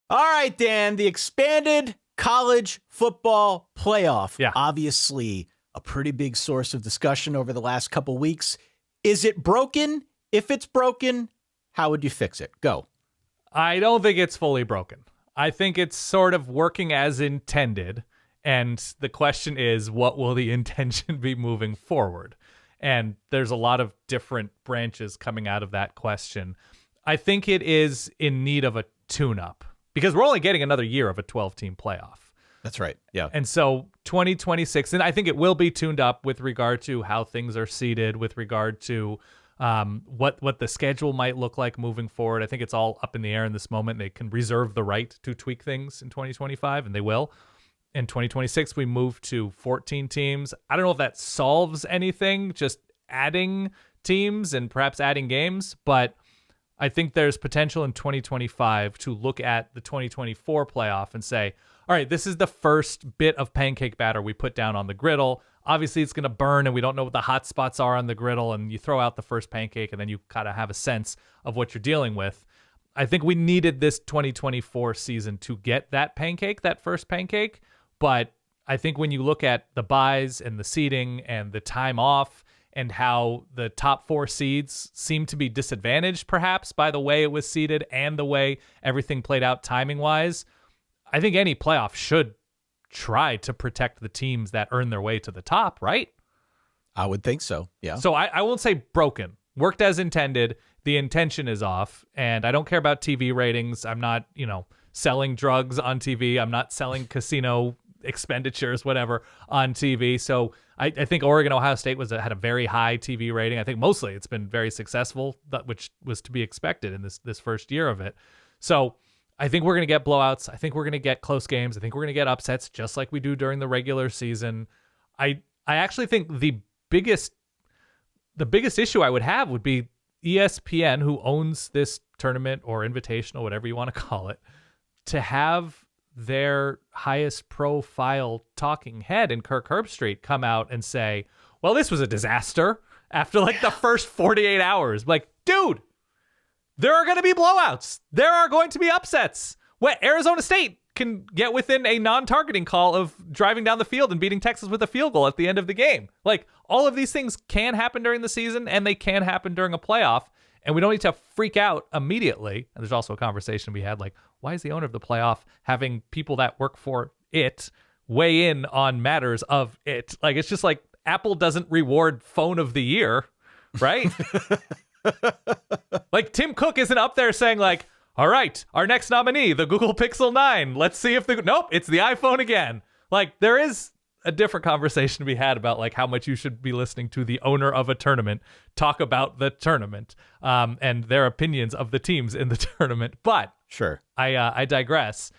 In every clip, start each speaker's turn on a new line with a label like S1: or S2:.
S1: All right, Dan, the expanded college football playoff.
S2: Yeah.
S1: Obviously, a pretty big source of discussion over the last couple weeks. Is it broken? If it's broken, how would you fix it? Go.
S2: I don't think it's fully broken. I think it's sort of working as intended. And the question is, what will the intention be moving forward? And there's a lot of different branches coming out of that question. I think it is in need of a tune-up because we're only getting another year of a 12-team playoff.
S1: That's right. Yeah.
S2: And so 2026, and I think it will be tuned up with regard to how things are seeded, with regard to what the schedule might look like moving forward. I think it's all up in the air in this moment. They can reserve the right to tweak things in 2025, and they will. In 2026, we move to 14 teams. I don't know if that solves anything, just adding teams and perhaps adding games, but I think there's potential in 2025 to look at the 2024 playoff and say, all right, this is the first bit of pancake batter we put down on the griddle. Obviously, it's going to burn, and we don't know what the hot spots are on the griddle, and you throw out the first pancake, and then you kind of have a sense of what you're dealing with. I think we needed this 2024 season to get that pancake, that first pancake, but I think when you look at the buys and the seeding and the time off and how the top four seeds seem to be disadvantaged perhaps by the way it was seeded and the way everything played out timing-wise, I think any playoff should try to protect the teams that earn their way to the top, right?
S1: I would think so, yeah.
S2: So I won't say broken. Worked as intended. The intention is off, and I don't care about TV ratings. I'm not, selling drugs on TV. I'm not selling casino expenditures, whatever, on TV. So I think Oregon, Ohio State had a very high TV rating. I think mostly it's been very successful, which was to be expected in this first year of it. So I think we're going to get blowouts. I think we're going to get close games. I think we're going to get upsets just like we do during the regular season. I actually think the biggest issue I would have would be ESPN, who owns this tournament or invitational, whatever you want to call it, to have their highest profile talking head in Kirk Herbstreit come out and say, well, this was a disaster after the first 48 hours. Like, dude, there are going to be blowouts. There are going to be upsets. Arizona State can get within a non-targeting call of driving down the field and beating Texas with a field goal at the end of the game. All of these things can happen during the season, and they can happen during a playoff, and we don't need to freak out immediately. And there's also a conversation we had, why is the owner of the playoff having people that work for it weigh in on matters of it? It's just Apple doesn't reward phone of the year, right? Tim Cook isn't up there saying all right, our next nominee, the Google Pixel 9. Let's see if nope, it's the iPhone again. There is a different conversation to be had about how much you should be listening to the owner of a tournament talk about the tournament and their opinions of the teams in the tournament. But
S1: sure,
S2: I digress.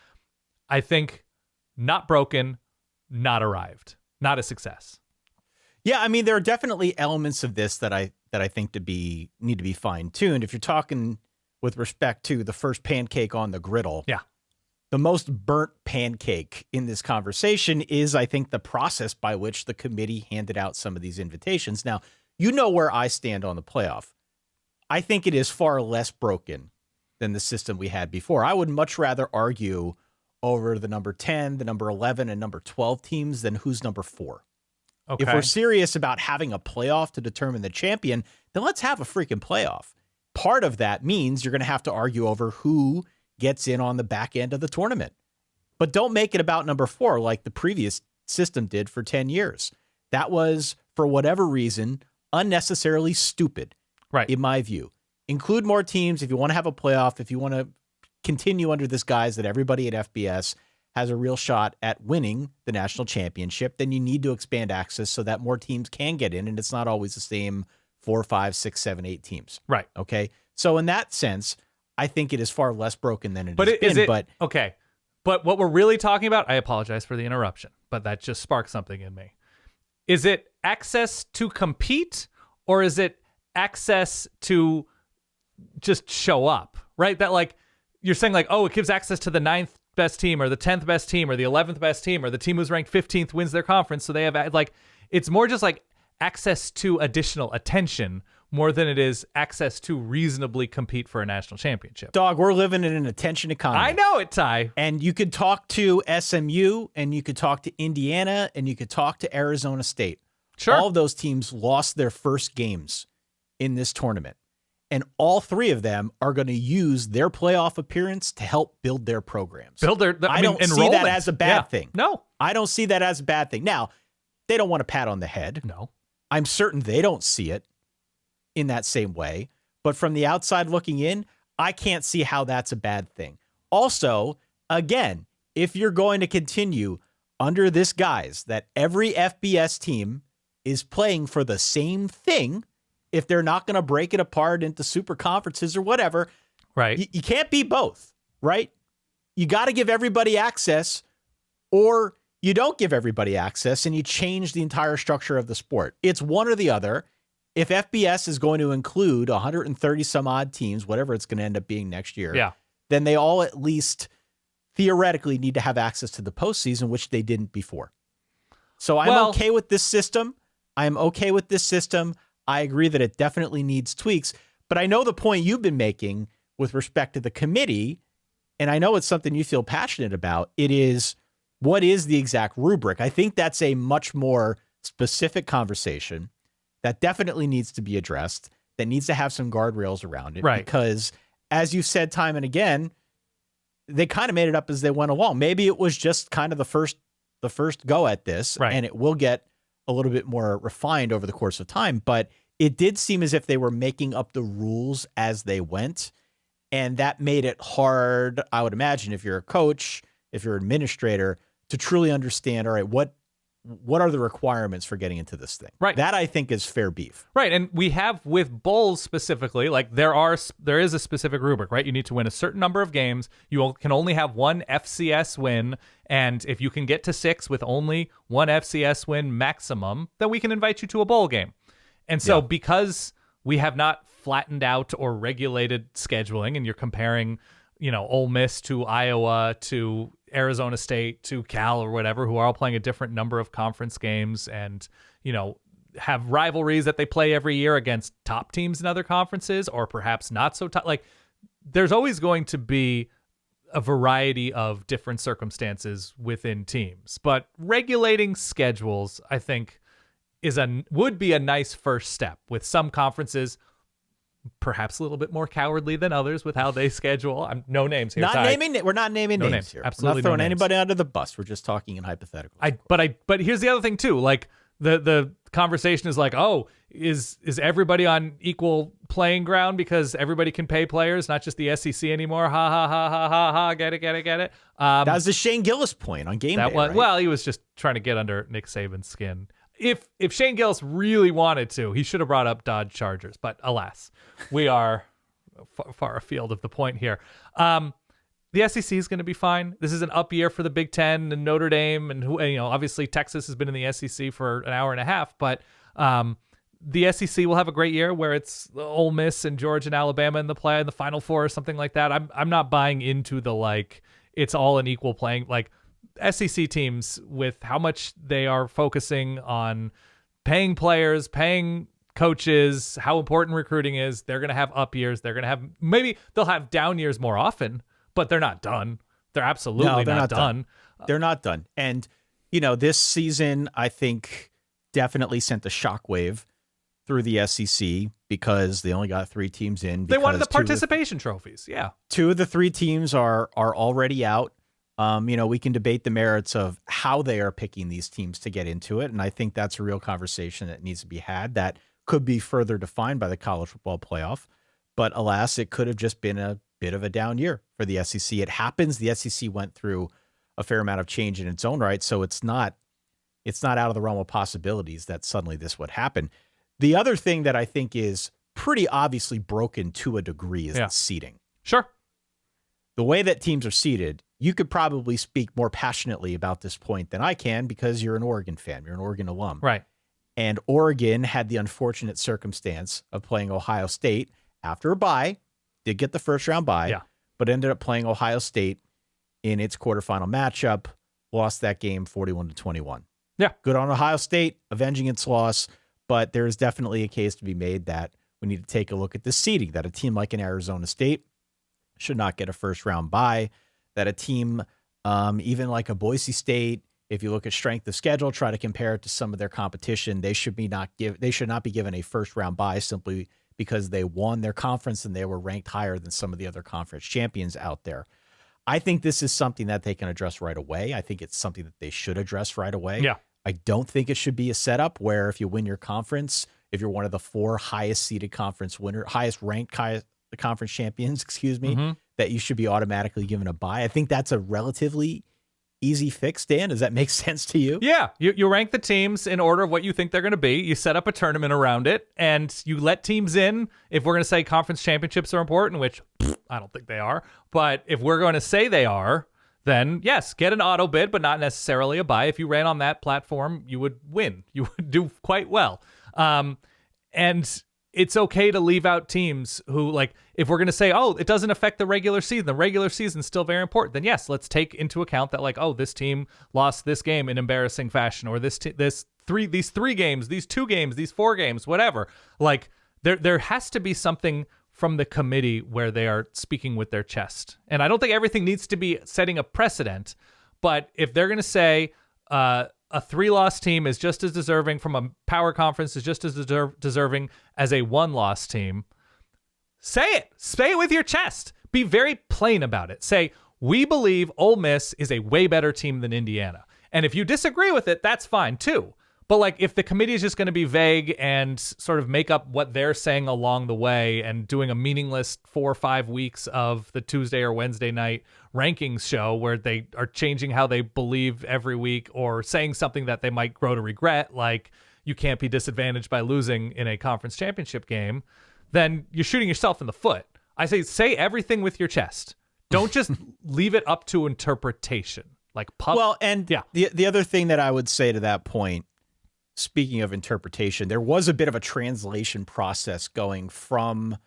S2: I think not broken, not arrived, not a success.
S1: Yeah, I mean, there are definitely elements of this that I think need to be fine-tuned. If you're talking with respect to the first pancake on the griddle,
S2: yeah,
S1: the most burnt pancake in this conversation is, I think, the process by which the committee handed out some of these invitations. Now, you know where I stand on the playoff. I think it is far less broken than the system we had before. I would much rather argue over the number 10, the number 11, and number 12 teams than who's number 4.
S2: Okay.
S1: If we're serious about having a playoff to determine the champion, then let's have a freaking playoff. Part of that means you're going to have to argue over who gets in on the back end of the tournament. But don't make it about number 4 like the previous system did for 10 years. That was, for whatever reason, unnecessarily stupid,
S2: right?
S1: In my view. Include more teams if you want to have a playoff, if you want to continue under this guise that everybody at FBS has a real shot at winning the national championship, then you need to expand access so that more teams can get in, and it's not always the same 4, 5, 6, 7, 8 teams.
S2: Right.
S1: Okay. So in that sense, I think it is far less broken than it has been.
S2: Okay. But what we're really talking about, I apologize for the interruption, but that just sparked something in me. Is it access to compete, or is it access to just show up, right? That you're saying it gives access to the 9th best team or the 10th best team or the 11th best team or the team who's ranked 15th wins their conference. So they have it's more just access to additional attention, more than it is access to reasonably compete for a national championship.
S1: Dog, we're living in an attention economy.
S2: I know it, Ty.
S1: And you could talk to SMU, and you could talk to Indiana, and you could talk to Arizona State.
S2: Sure.
S1: All of those teams lost their first games in this tournament. And all three of them are going to use their playoff appearance to help build their programs.
S2: I
S1: don't see that as a bad thing.
S2: No.
S1: I don't see that as a bad thing. Now, they don't want a pat on the head.
S2: No.
S1: I'm certain they don't see it in that same way. But from the outside looking in, I can't see how that's a bad thing. Also, again, if you're going to continue under this guise that every FBS team is playing for the same thing, if they're not going to break it apart into super conferences or whatever,
S2: right?
S1: You can't be both, right? You got to give everybody access, or you don't give everybody access and you change the entire structure of the sport. It's one or the other. If FBS is going to include 130 some odd teams, whatever it's going to end up being next year, then they all at least theoretically need to have access to the postseason, which they didn't before. So I'm okay with this system. I agree that it definitely needs tweaks, but I know the point you've been making with respect to the committee, and I know it's something you feel passionate about. It is, what is the exact rubric? I think that's a much more specific conversation that definitely needs to be addressed, that needs to have some guardrails around it.
S2: Right.
S1: Because as you've said time and again, they kind of made it up as they went along. Maybe it was just kind of the first go at this,
S2: right,
S1: and it will get a little bit more refined over the course of time, but it did seem as if they were making up the rules as they went, and that made it hard, I would imagine, if you're a coach, if you're an administrator, to truly understand, all right, what are the requirements for getting into this thing?
S2: Right.
S1: That I think is fair beef.
S2: Right, and we have with bowls specifically, like there is a specific rubric, right? You need to win a certain number of games. You can only have one FCS win, and if you can get to 6 with only one FCS win maximum, then we can invite you to a bowl game. And so because we have not flattened out or regulated scheduling, and you're comparing, Ole Miss to Iowa to Arizona State to Cal or whatever, who are all playing a different number of conference games and, have rivalries that they play every year against top teams in other conferences, or perhaps not so top. Like, there's always going to be a variety of different circumstances within teams, but regulating schedules, I think, would be a nice first step. With some conferences perhaps a little bit more cowardly than others with how they schedule. No names here.
S1: We're not naming names here.
S2: Absolutely,
S1: we're not throwing anybody under the bus. We're just talking in hypotheticals.
S2: But here's the other thing too. Like the conversation is like, oh, is everybody on equal playing ground because everybody can pay players, not just the SEC anymore? Ha ha ha ha ha ha. Get it.
S1: That was the Shane Gillis point on game day. Right?
S2: Well, he was just trying to get under Nick Saban's skin. If Shane Gillis really wanted to, he should have brought up Dodge Chargers. But alas, we are far afield of the point here. The SEC is going to be fine. This is an up year for the Big Ten and Notre Dame, and obviously Texas has been in the SEC for an hour and a half. But the SEC will have a great year where it's Ole Miss and Georgia and Alabama in the Final Four or something like that. I'm not buying into the it's all an equal playing SEC teams with how much they are focusing on paying players, paying coaches, how important recruiting is. They're going to have up years. Maybe they'll have down years more often, but they're not done. They're absolutely not done.
S1: They're not done. And, this season, I think, definitely sent a shockwave through the SEC because they only got 3 teams in.
S2: They wanted the participation trophies. Yeah.
S1: 2 of the 3 teams are already out. We can debate the merits of how they are picking these teams to get into it. And I think that's a real conversation that needs to be had that could be further defined by the college football playoff. But alas, it could have just been a bit of a down year for the SEC. It happens. The SEC went through a fair amount of change in its own right. So it's not out of the realm of possibilities that suddenly this would happen. The other thing that I think is pretty obviously broken to a degree is the seeding.
S2: Sure.
S1: The way that teams are seeded, you could probably speak more passionately about this point than I can because you're an Oregon fan. You're an Oregon alum.
S2: Right.
S1: And Oregon had the unfortunate circumstance of playing Ohio State after a bye, did get the first round bye, but ended up playing Ohio State in its quarterfinal matchup, lost that game 41-21.
S2: Yeah.
S1: Good on Ohio State, avenging its loss, but there is definitely a case to be made that We need to take a look at the seeding, that a team like an Arizona State should not get a first-round bye, that a team even like a Boise State, if you look at strength of schedule, try to compare it to some of their competition, they should not be given a first-round bye simply because they won their conference and they were ranked higher than some of the other conference champions out there. I think this is something that they can address right away. I think it's something that they should address right away.
S2: Yeah.
S1: I don't think it should be a setup where if you win your conference, if you're one of the 4 highest seeded conference highest ranked conference champions, that you should be automatically given a bye. I think that's a relatively easy fix, Dan. Does that make sense to you?
S2: Yeah. You rank the teams in order of what you think they're going to be. You set up a tournament around it, and you let teams in. If we're going to say conference championships are important, which I don't think they are, but if we're going to say they are, then yes, get an auto bid, but not necessarily a bye. If you ran on that platform, you would win. You would do quite well. And it's okay to leave out teams who, like, if we're going to say, oh, it doesn't affect the regular season's still very important, then yes, let's take into account that, like, oh, this team lost this game in embarrassing fashion, or these 3 games, these 2 games, these 4 games, whatever. Like, there has to be something from the committee where they are speaking with their chest. And I don't think everything needs to be setting a precedent, but if they're going to say a 3-loss team is just as deserving from a power conference, is just as deserving as a 1-loss team, say it. Say it with your chest. Be very plain about it. Say, we believe Ole Miss is a way better team than Indiana. And if you disagree with it, that's fine too. But like, if the committee is just going to be vague and sort of make up what they're saying along the way and doing a meaningless 4 or 5 weeks of the Tuesday or Wednesday night rankings show where they are changing how they believe every week, or saying something that they might grow to regret, like you can't be disadvantaged by losing in a conference championship game, then you're shooting yourself in the foot. I say everything with your chest. Don't just leave it up to interpretation.
S1: The other thing that I would say to that point, speaking of interpretation, there was a bit of a translation process going from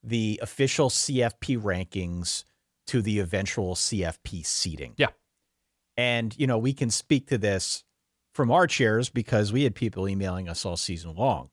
S1: the official CFP rankings to the eventual CFP seating.
S2: Yeah.
S1: And, we can speak to this from our chairs because we had people emailing us all season long.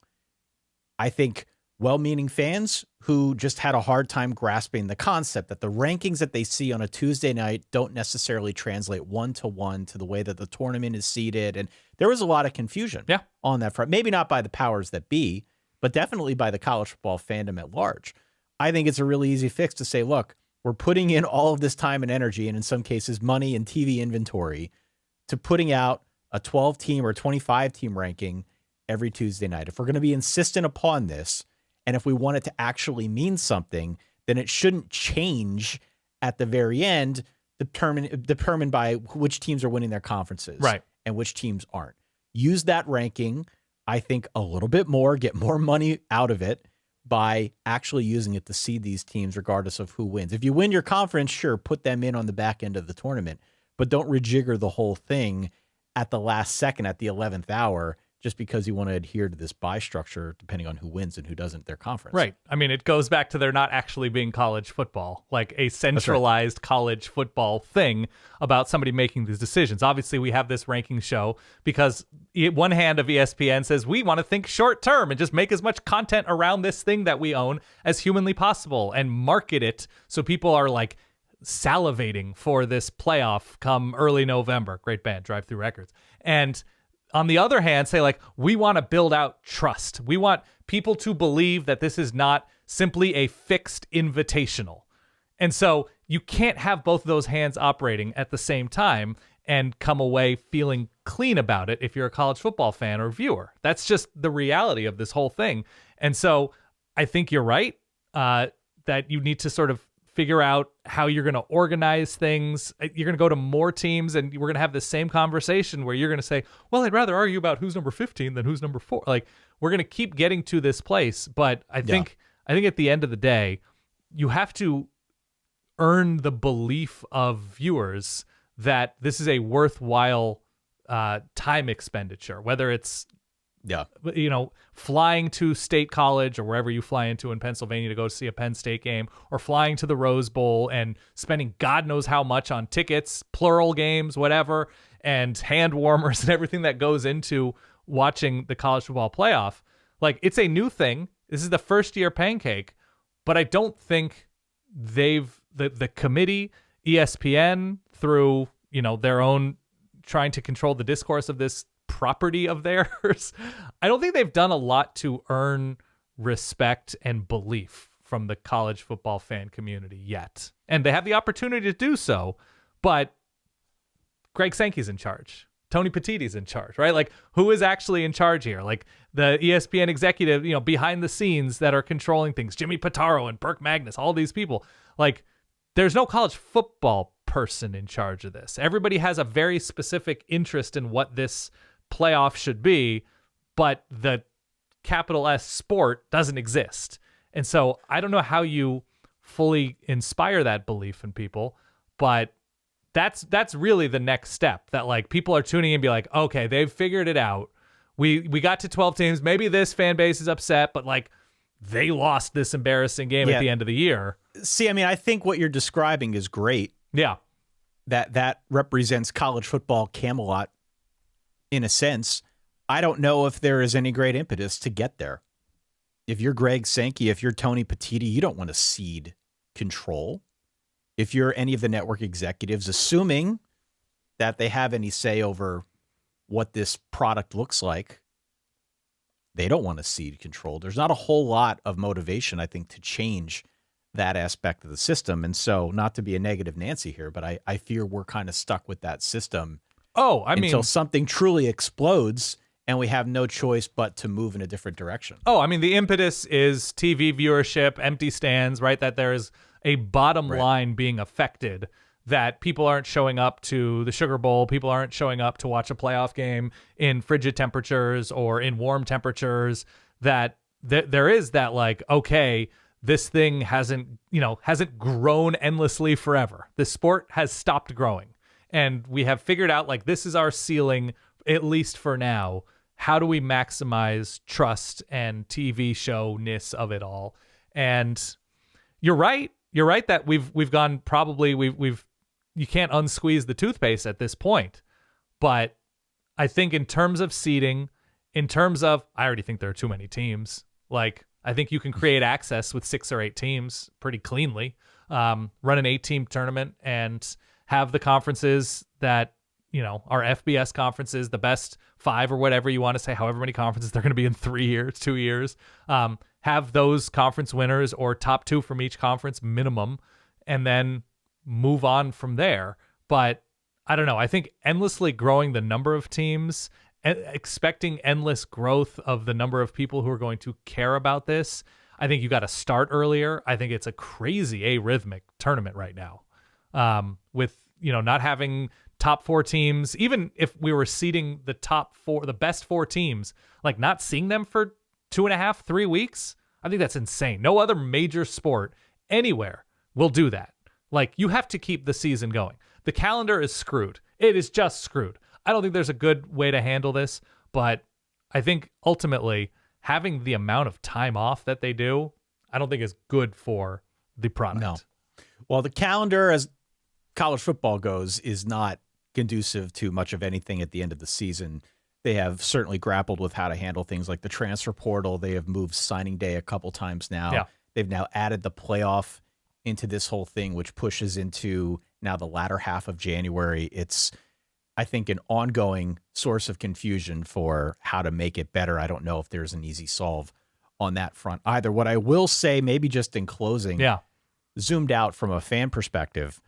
S1: I think well-meaning fans who just had a hard time grasping the concept that the rankings that they see on a Tuesday night don't necessarily translate one-to-one to the way that the tournament is seeded. And there was a lot of confusion on that front. Maybe not by the powers that be, but definitely by the college football fandom at large. I think it's a really easy fix to say, look, we're putting in all of this time and energy, and in some cases money and TV inventory, to putting out a 12-team or 25-team ranking every Tuesday night. If we're going to be insistent upon this, and if we want it to actually mean something, then it shouldn't change at the very end, determined by which teams are winning their conferences,
S2: right,
S1: and which teams aren't. Use that ranking, I think, a little bit more, get more money out of it by actually using it to seed these teams regardless of who wins. If you win your conference, sure, put them in on the back end of the tournament, but don't rejigger the whole thing at the last second, at the 11th hour, just because you want to adhere to this bye structure, depending on who wins and who doesn't their conference.
S2: Right. I mean, it goes back to there not actually being college football, like a centralized college football thing about somebody making these decisions. Obviously, we have this ranking show because one hand of ESPN says we want to think short term and just make as much content around this thing that we own as humanly possible and market it so people are like salivating for this playoff come early November. Great band, Drive Through Records. And on the other hand, say like, we want to build out trust. We want people to believe that this is not simply a fixed invitational. And so you can't have both of those hands operating at the same time and come away feeling clean about it if you're a college football fan or viewer. That's just the reality of this whole thing. And so I think you're right that you need to sort of figure out how you're going to organize things. You're going to go to more teams and we're going to have the same conversation where you're going to say, well, I'd rather argue about who's number 15 than who's number 4. Like, we're going to keep getting to this place. But I think at the end of the day, you have to earn the belief of viewers that this is a worthwhile time expenditure, whether it's flying to State College or wherever you fly into in Pennsylvania to go see a Penn State game, or flying to the Rose Bowl and spending God knows how much on tickets, plural games, whatever, and hand warmers and everything that goes into watching the college football playoff. Like, it's a new thing. This is the first year pancake, but I don't think the committee, ESPN, through, their own trying to control the discourse of this property of theirs, I don't think they've done a lot to earn respect and belief from the college football fan community yet. And they have the opportunity to do so, but Greg Sankey's in charge. Tony Petitti's in charge, right? Like, who is actually in charge here? Like, the ESPN executive, behind the scenes that are controlling things, Jimmy Pitaro and Burke Magnus, all these people. Like, there's no college football person in charge of this. Everybody has a very specific interest in what this playoff should be, but the capital S sport doesn't exist. And so I don't know how you fully inspire that belief in people, but that's really the next step, that like people are tuning in and be like, okay, they've figured it out. We got to 12 teams. Maybe this fan base is upset, but like they lost this embarrassing game at the end of the year.
S1: See, I mean, I think what you're describing is great.
S2: Yeah.
S1: That represents college football Camelot in a sense. I don't know if there is any great impetus to get there. If you're Greg Sankey, if you're Tony Petitti, you don't want to cede control. If you're any of the network executives, assuming that they have any say over what this product looks like, they don't want to cede control. There's not a whole lot of motivation, I think, to change that aspect of the system. And so, not to be a negative Nancy here, but I fear we're kind of stuck with that system until something truly explodes and we have no choice but to move in a different direction.
S2: The impetus is TV viewership, empty stands, right? That there is a bottom line being affected, that people aren't showing up to the Sugar Bowl, people aren't showing up to watch a playoff game in frigid temperatures or in warm temperatures, that there is that like, okay, this thing hasn't grown endlessly forever. The sport has stopped growing. And we have figured out like this is our ceiling, at least for now. How do we maximize trust and TV show-ness of it all? And you're right. You're right that we've gone probably you can't unsqueeze the toothpaste at this point. But I think in terms of seeding, I already think there are too many teams. Like, I think you can create access with 6 or 8 teams pretty cleanly. Run an 8-team tournament and have the conferences that, are FBS conferences, the best 5 or whatever you want to say, however many conferences they're going to be in 3 years, 2 years. Have those conference winners or top 2 from each conference minimum, and then move on from there. But I don't know. I think endlessly growing the number of teams, expecting endless growth of the number of people who are going to care about this, I think you got to start earlier. I think it's a crazy arrhythmic tournament right now, with not having top 4 teams. Even if we were seeding the top 4, the best 4 teams, like not seeing them for 2.5, 3 weeks, I think that's insane. No other major sport anywhere will do that. Like, you have to keep the season going. The calendar is screwed. It is just screwed. I don't think there's a good way to handle this, but I think ultimately having the amount of time off that they do, I don't think is good for the product.
S1: No. Well, the calendar, as college football goes, is not conducive to much of anything at the end of the season. They have certainly grappled with how to handle things like the transfer portal. They have moved signing day a couple times now.
S2: Yeah.
S1: They've now added the playoff into this whole thing, which pushes into now the latter half of January. It's, I think, an ongoing source of confusion for how to make it better. I don't know if there's an easy solve on that front either. What I will say, maybe just in closing, zoomed out from a fan perspective,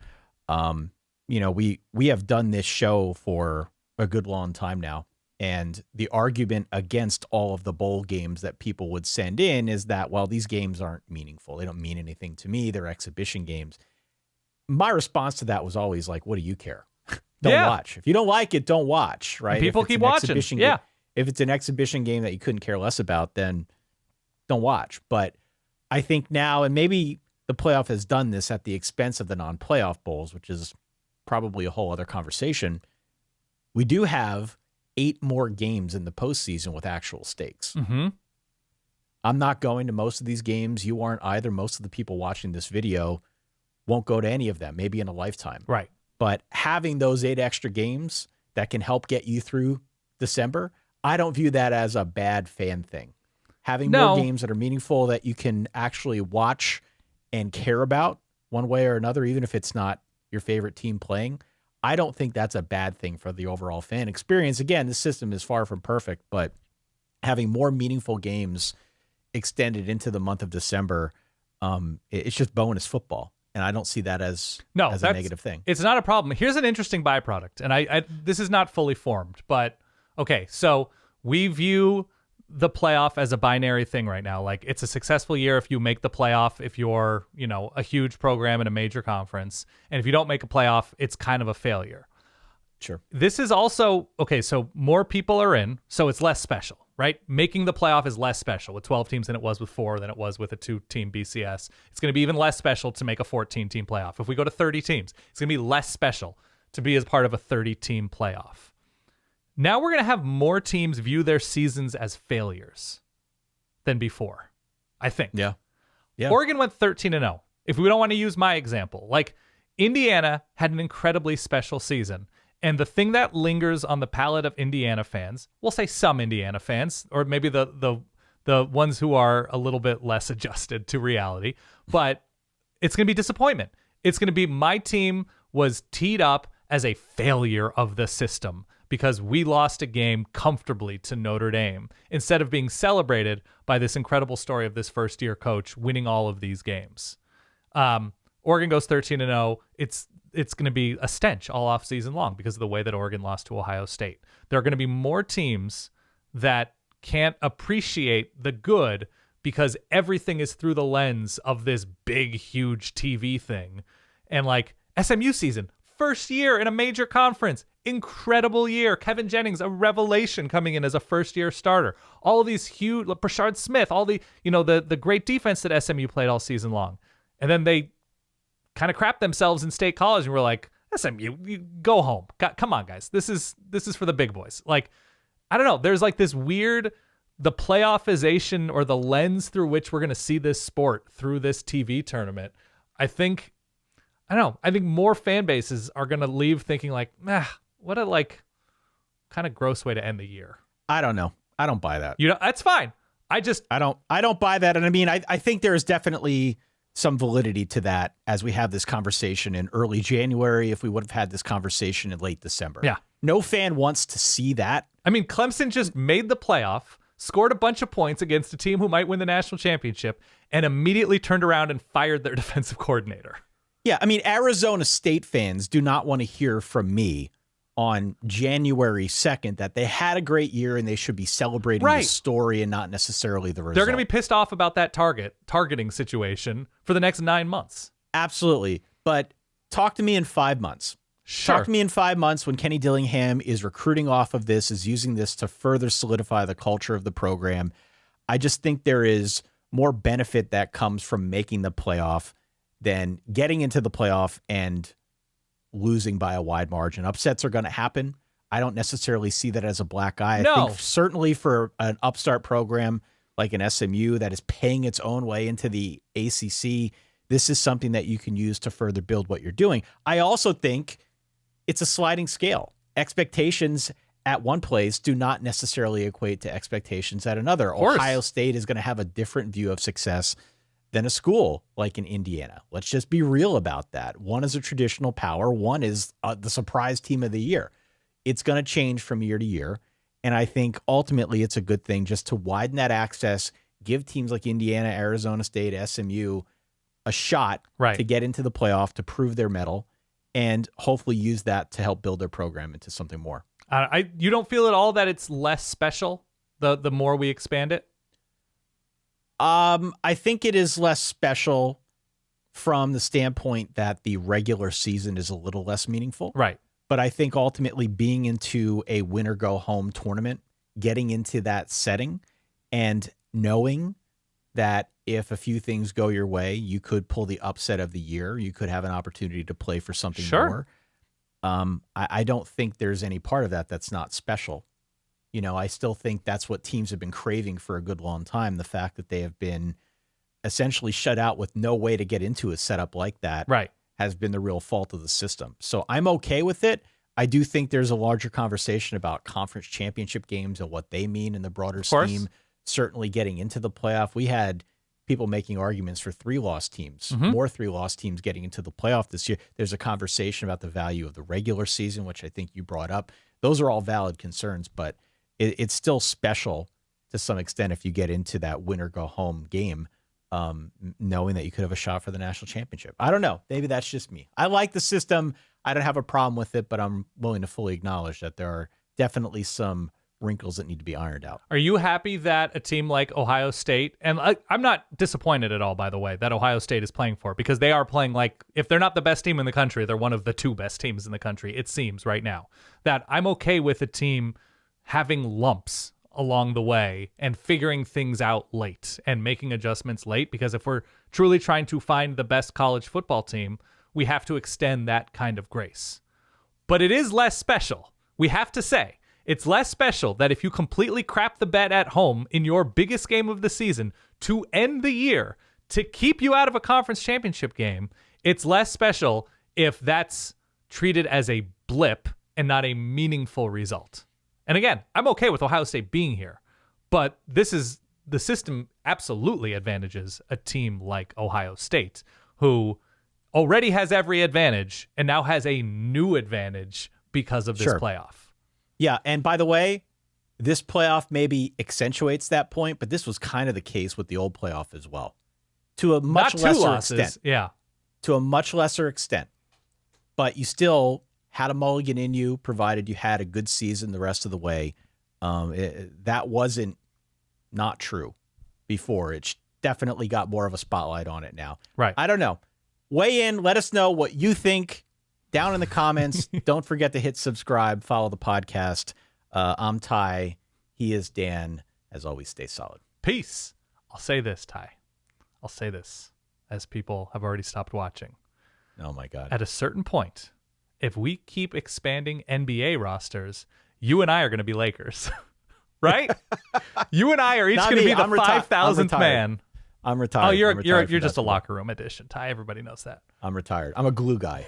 S1: we have done this show for a good long time now. And the argument against all of the bowl games that people would send in is that, well, these games aren't meaningful. They don't mean anything to me. They're exhibition games. My response to that was always like, what do you care? Don't watch. If you don't like it, don't watch, right?
S2: And people keep watching.
S1: Game, if it's an exhibition game that you couldn't care less about, then don't watch. But I think now, and maybe the playoff has done this at the expense of the non-playoff bowls, which is probably a whole other conversation. We do have 8 more games in the postseason with actual stakes.
S2: Mm-hmm.
S1: I'm not going to most of these games. You aren't either. Most of the people watching this video won't go to any of them, maybe in a lifetime.
S2: Right.
S1: But having those 8 extra games that can help get you through December, I don't view that as a bad fan thing. Having
S2: No.
S1: more games that are meaningful that you can actually watch and care about one way or another, even if it's not your favorite team playing, I don't think that's a bad thing for the overall fan experience. Again, this system is far from perfect, but having more meaningful games extended into the month of December, it's just bonus football. And I don't see that as a negative thing.
S2: It's not a problem. Here's an interesting byproduct. And I this is not fully formed, but okay, so we view the playoff as a binary thing right now. Like, it's a successful year if you make the playoff, if you're, a huge program in a major conference. And if you don't make a playoff, it's kind of a failure.
S1: Sure.
S2: This is also, okay, so more people are in, so it's less special, right? Making the playoff is less special with 12 teams than it was with 4 than it was with a 2-team BCS. It's going to be even less special to make a 14-team playoff. If we go to 30 teams, it's going to be less special to be as part of a 30-team playoff. Now we're going to have more teams view their seasons as failures than before, I think.
S1: Yeah.
S2: Oregon went 13-0. If we don't want to use my example, like, Indiana had an incredibly special season. And the thing that lingers on the palate of Indiana fans, we'll say some Indiana fans, or maybe the ones who are a little bit less adjusted to reality, but it's going to be disappointment. It's going to be, my team was teed up as a failure of the system because we lost a game comfortably to Notre Dame, instead of being celebrated by this incredible story of this first-year coach winning all of these games. Oregon goes 13-0. It's going to be a stench all off season long because of the way that Oregon lost to Ohio State. There are going to be more teams that can't appreciate the good because everything is through the lens of this big, huge TV thing. And like, SMU season, first year in a major conference, incredible year. Kevin Jennings, a revelation coming in as a first-year starter. All of these huge, Brashard Smith, all the, the great defense that SMU played all season long. And then they kind of crap themselves in State College, and we're like, SMU, you go home. Come on, guys. This is for the big boys. Like, I don't know. There's like this weird, the playoffization or the lens through which we're going to see this sport through this TV tournament. I think more fan bases are going to leave thinking like, what a kind of gross way to end the year.
S1: I don't know. I don't buy that.
S2: That's fine. I
S1: don't buy that. And I mean, I think there is definitely some validity to that as we have this conversation in early January, if we would have had this conversation in late December.
S2: Yeah.
S1: No fan wants to see that.
S2: I mean, Clemson just made the playoff, scored a bunch of points against a team who might win the national championship, and immediately turned around and fired their defensive coordinator.
S1: Yeah, I mean, Arizona State fans do not want to hear from me on January 2nd that they had a great year and they should be celebrating the story and not necessarily the result.
S2: They're going to be pissed off about that targeting situation for the next 9 months.
S1: Absolutely. But talk to me in 5 months.
S2: Sure.
S1: Talk to me in 5 months when Kenny Dillingham is recruiting off of this, is using this to further solidify the culture of the program. I just think there is more benefit that comes from making the playoff than getting into the playoff and losing by a wide margin. Upsets are going to happen. I don't necessarily see that as a black eye.
S2: No.
S1: I think certainly for an upstart program like an SMU that is paying its own way into the ACC, this is something that you can use to further build what you're doing. I also think it's a sliding scale. Expectations at one place do not necessarily equate to expectations at another. Ohio State is going to have a different view of success than a school like in Indiana. Let's just be real about that. One is a traditional power. One is the surprise team of the year. It's going to change from year to year. And I think ultimately it's a good thing just to widen that access, give teams like Indiana, Arizona State, SMU a shot to get into the playoff, to prove their mettle, and hopefully use that to help build their program into something more.
S2: You don't feel at all that it's less special the more we expand it?
S1: I think it is less special from the standpoint that the regular season is a little less meaningful.
S2: Right.
S1: But I think ultimately being into a win-or-go-home tournament, getting into that setting, and knowing that if a few things go your way, you could pull the upset of the year. You could have an opportunity to play for something more. I don't think there's any part of that that's not special. I still think that's what teams have been craving for a good long time. The fact that they have been essentially shut out with no way to get into a setup like that has been the real fault of the system. So I'm okay with it. I do think there's a larger conversation about conference championship games and what they mean in the broader scheme. certainly getting into the playoff. We had people making arguments for 3-loss teams, more 3-loss teams getting into the playoff this year. There's a conversation about the value of the regular season, which I think you brought up. Those are all valid concerns, but it's still special to some extent if you get into that win or go home game, knowing that you could have a shot for the national championship. I don't know. Maybe that's just me. I like the system. I don't have a problem with it, but I'm willing to fully acknowledge that there are definitely some wrinkles that need to be ironed out.
S2: Are you happy that a team like Ohio State, and I'm not disappointed at all, by the way, that Ohio State is playing for, because they are playing like, if they're not the best team in the country, they're one of the 2 best teams in the country, it seems right now, that I'm okay with a team having lumps along the way and figuring things out late and making adjustments late, because if we're truly trying to find the best college football team, we have to extend that kind of grace. But it is less special. We have to say, it's less special that if you completely crap the bed at home in your biggest game of the season to end the year, to keep you out of a conference championship game, it's less special if that's treated as a blip and not a meaningful result. And again, I'm okay with Ohio State being here, but the system absolutely advantages a team like Ohio State, who already has every advantage and now has a new advantage because of this playoff.
S1: Yeah, and by the way, this playoff maybe accentuates that point, but this was kind of the case with the old playoff as well. To a much lesser extent.
S2: Yeah.
S1: To a much lesser extent. But you still had a mulligan in you, provided you had a good season the rest of the way. That wasn't not true before. It definitely got more of a spotlight on it now.
S2: Right.
S1: I don't know. Weigh in. Let us know what you think down in the comments. Don't forget to hit subscribe, follow the podcast. I'm Ty. He is Dan. As always, stay solid.
S2: Peace. I'll say this, Ty. I'll say this, as people have already stopped watching.
S1: Oh, my God.
S2: At a certain point, if we keep expanding NBA rosters, you and I are going to be Lakers. Right? You and I are each going to be the 5,000th man.
S1: I'm retired.
S2: Oh, you're just a locker room addition, Ty. Everybody knows that.
S1: I'm retired. I'm a glue guy.